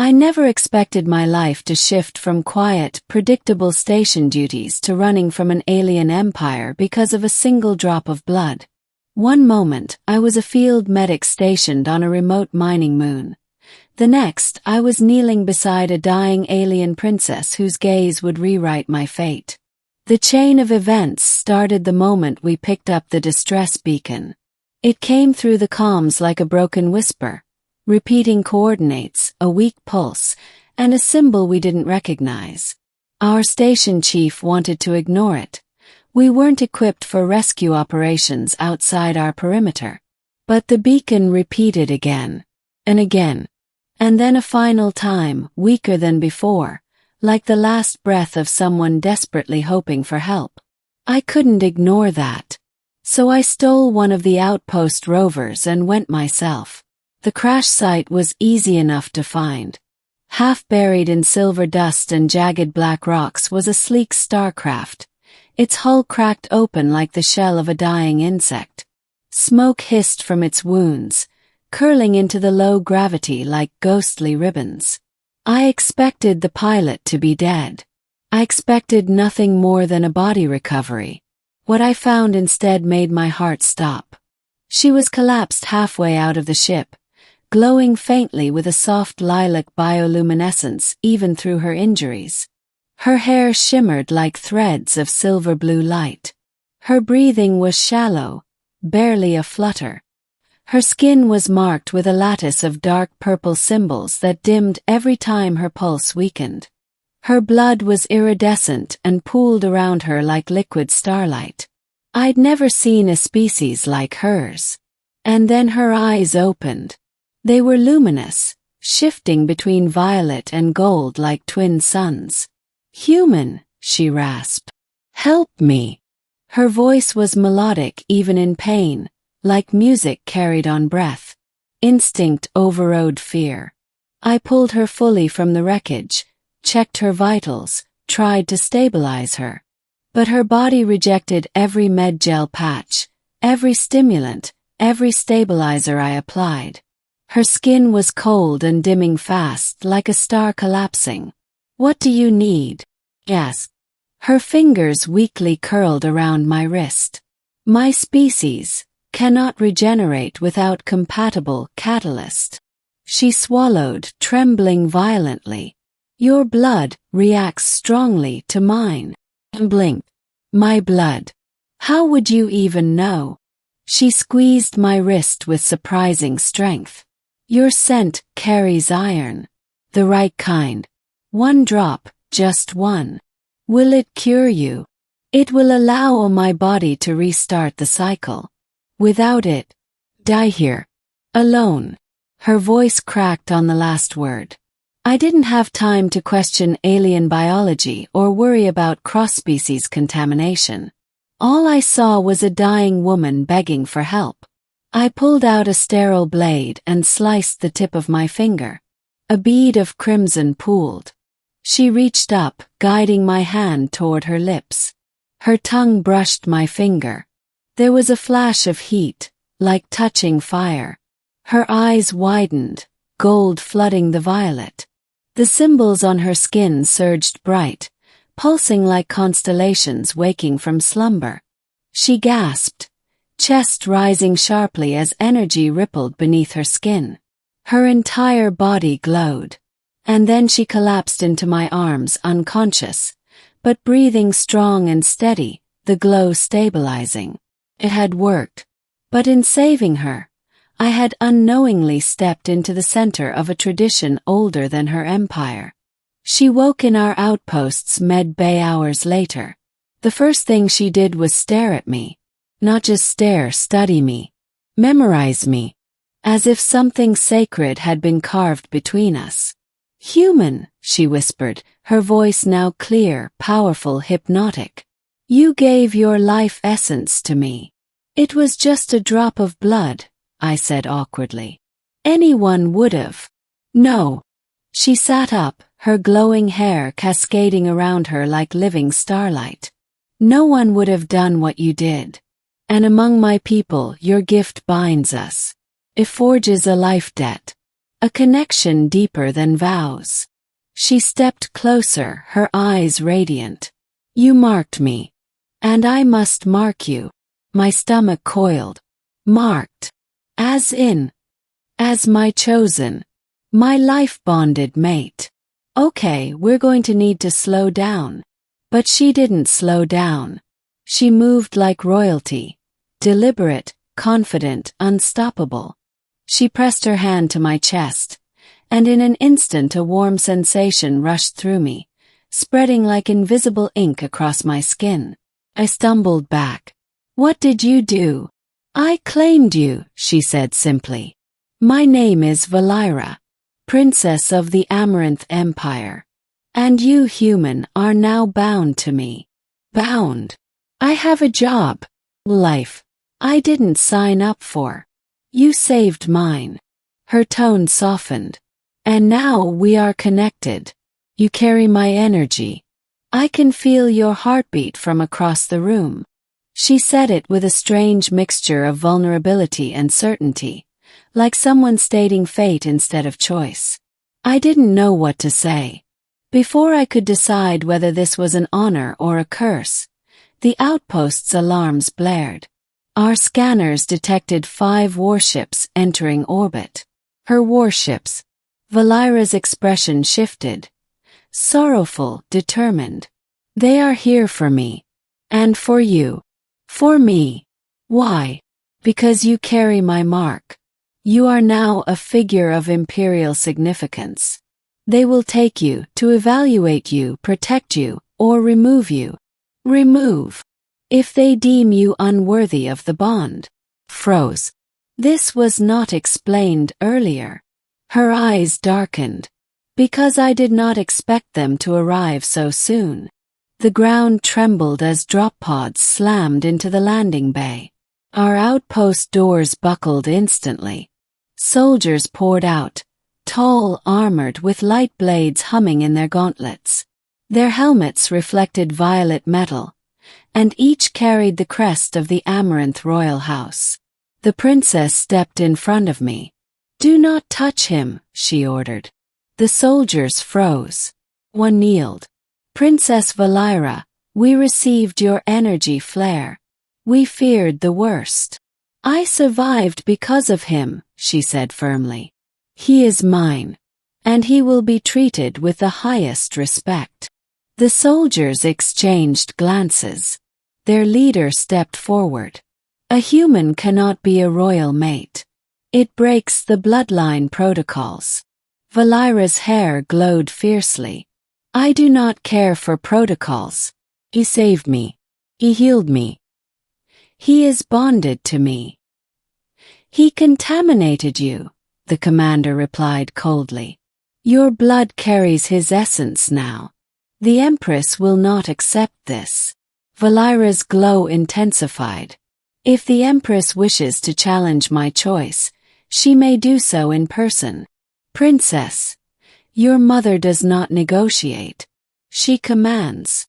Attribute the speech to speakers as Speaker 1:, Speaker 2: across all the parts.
Speaker 1: I never expected my life to shift from quiet, predictable station duties to running from an alien empire because of a single drop of blood. One moment, I was a field medic stationed on a remote mining moon. The next, I was kneeling beside a dying alien princess whose gaze would rewrite my fate. The chain of events started the moment we picked up the distress beacon. It came through the comms like a broken whisper, repeating coordinates, a weak pulse, and a symbol we didn't recognize. Our station chief wanted to ignore it. We weren't equipped for rescue operations outside our perimeter. But the beacon repeated again, and again, and then a final time, weaker than before, like the last breath of someone desperately hoping for help. I couldn't ignore that. So I stole one of the outpost rovers and went myself. The crash site was easy enough to find. Half buried in silver dust and jagged black rocks was a sleek starcraft, its hull cracked open like the shell of a dying insect. Smoke hissed from its wounds, curling into the low gravity like ghostly ribbons. I expected the pilot to be dead. I expected nothing more than a body recovery. What I found instead made my heart stop. She was collapsed halfway out of the ship, glowing faintly with a soft lilac bioluminescence even through her injuries. Her hair shimmered like threads of silver-blue light. Her breathing was shallow, barely a flutter. Her skin was marked with a lattice of dark purple symbols that dimmed every time her pulse weakened. Her blood was iridescent and pooled around her like liquid starlight. I'd never seen a species like hers. And then her eyes opened. They were luminous, shifting between violet and gold like twin suns. "Human," she rasped. "Help me." Her voice was melodic even in pain, like music carried on breath. Instinct overrode fear. I pulled her fully from the wreckage, checked her vitals, tried to stabilize her. But her body rejected every med-gel patch, every stimulant, every stabilizer I applied. Her skin was cold and dimming fast, like a star collapsing. "What do you need?" I asked. Her fingers weakly curled around my wrist. "My species cannot regenerate without compatible catalyst." She swallowed, trembling violently. "Your blood reacts strongly to mine." I blinked. "My blood? How would you even know?" She squeezed my wrist with surprising strength. "Your scent carries iron. The right kind. One drop, just one. Will it cure you? It will allow my body to restart the cycle. Without it, die here. Alone." Her voice cracked on the last word. I didn't have time to question alien biology or worry about cross-species contamination. All I saw was a dying woman begging for help. I pulled out a sterile blade and sliced the tip of my finger. A bead of crimson pooled. She reached up, guiding my hand toward her lips. Her tongue brushed my finger. There was a flash of heat, like touching fire. Her eyes widened, gold flooding the violet. The symbols on her skin surged bright, pulsing like constellations waking from slumber. She gasped, chest rising sharply as energy rippled beneath her skin. Her entire body glowed. And then she collapsed into my arms unconscious, but breathing strong and steady, the glow stabilizing. It had worked. But in saving her, I had unknowingly stepped into the center of a tradition older than her empire. She woke in our outpost's med bay hours later. The first thing she did was stare at me. Not just stare, study me. Memorize me. As if something sacred had been carved between us. "Human," she whispered, her voice now clear, powerful, hypnotic. "You gave your life essence to me." "It was just a drop of blood," I said awkwardly. "Anyone would've." "No." She sat up, her glowing hair cascading around her like living starlight. "No one would have done what you did. And among my people, your gift binds us. It forges a life debt. A connection deeper than vows. She stepped closer, her eyes radiant. You marked me. And I must mark you. My stomach coiled. Marked. As in. As my chosen. My life-bonded mate. Okay, we're going to need to slow down. But she didn't slow down. She moved like royalty. Deliberate, confident, unstoppable. She pressed her hand to my chest, and in an instant a warm sensation rushed through me, spreading like invisible ink across my skin. I stumbled back. What did you do? I claimed you, she said simply. My name is Valira, Princess of the Amaranth Empire. And you, human, are now bound to me. Bound. I have a job. Life. I didn't sign up for. You saved mine. Her tone softened. And now we are connected. You carry my energy. I can feel your heartbeat from across the room. She said it with a strange mixture of vulnerability and certainty, like someone stating fate instead of choice. I didn't know what to say. Before I could decide whether this was an honor or a curse, the outpost's alarms blared. Our scanners detected 5 warships entering orbit. Her warships. Valira's expression shifted. Sorrowful, determined. They are here for me. And for you. For me. Why? Because you carry my mark. You are now a figure of imperial significance. They will take you, to evaluate you, protect you, or remove you. Remove. If they deem you unworthy of the bond. Froze. This was not explained earlier. Her eyes darkened. Because I did not expect them to arrive so soon. The ground trembled as drop pods slammed into the landing bay. Our outpost doors buckled instantly. Soldiers poured out, tall, armored, with light blades humming in their gauntlets. Their helmets reflected violet metal, and each carried the crest of the Amaranth royal house. The princess stepped in front of me. Do not touch him, she ordered. The soldiers froze. One kneeled. Princess Valira, we received your energy flare. We feared the worst. I survived because of him, she said firmly. He is mine. And he will be treated with the highest respect. The soldiers exchanged glances. Their leader stepped forward. A human cannot be a royal mate. It breaks the bloodline protocols. Valira's hair glowed fiercely. I do not care for protocols. He saved me. He healed me. He is bonded to me. He contaminated you, the commander replied coldly. Your blood carries his essence now. The Empress will not accept this. Valira's glow intensified. If the Empress wishes to challenge my choice, she may do so in person. Princess, your mother does not negotiate. She commands.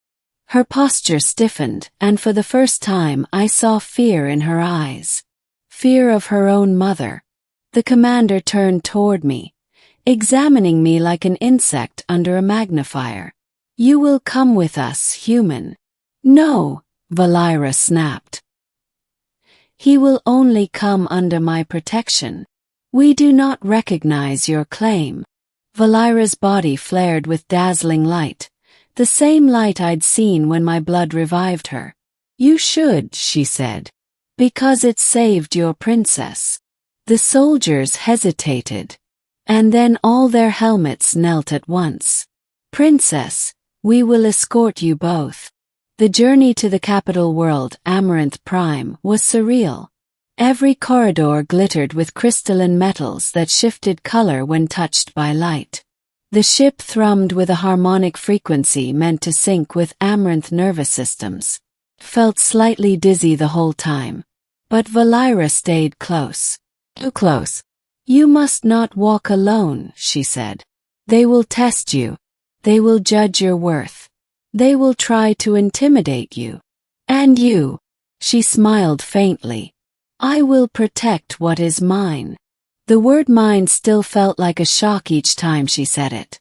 Speaker 1: Her posture stiffened, and for the first time I saw fear in her eyes. Fear of her own mother. The commander turned toward me, examining me like an insect under a magnifier. You will come with us, human. No, Valira snapped. He will only come under my protection. We do not recognize your claim. Valira's body flared with dazzling light, the same light I'd seen when my blood revived her. You should, she said. Because it saved your princess. The soldiers hesitated. And then all their helmets knelt at once. Princess, we will escort you both. The journey to the capital world, Amaranth Prime, was surreal. Every corridor glittered with crystalline metals that shifted color when touched by light. The ship thrummed with a harmonic frequency meant to sync with Amaranth nervous systems. Felt slightly dizzy the whole time. But Valira stayed close. Too close. You must not walk alone, she said. They will test you. They will judge your worth. They will try to intimidate you. And you. She smiled faintly. I will protect what is mine. The word mind still felt like a shock each time she said it.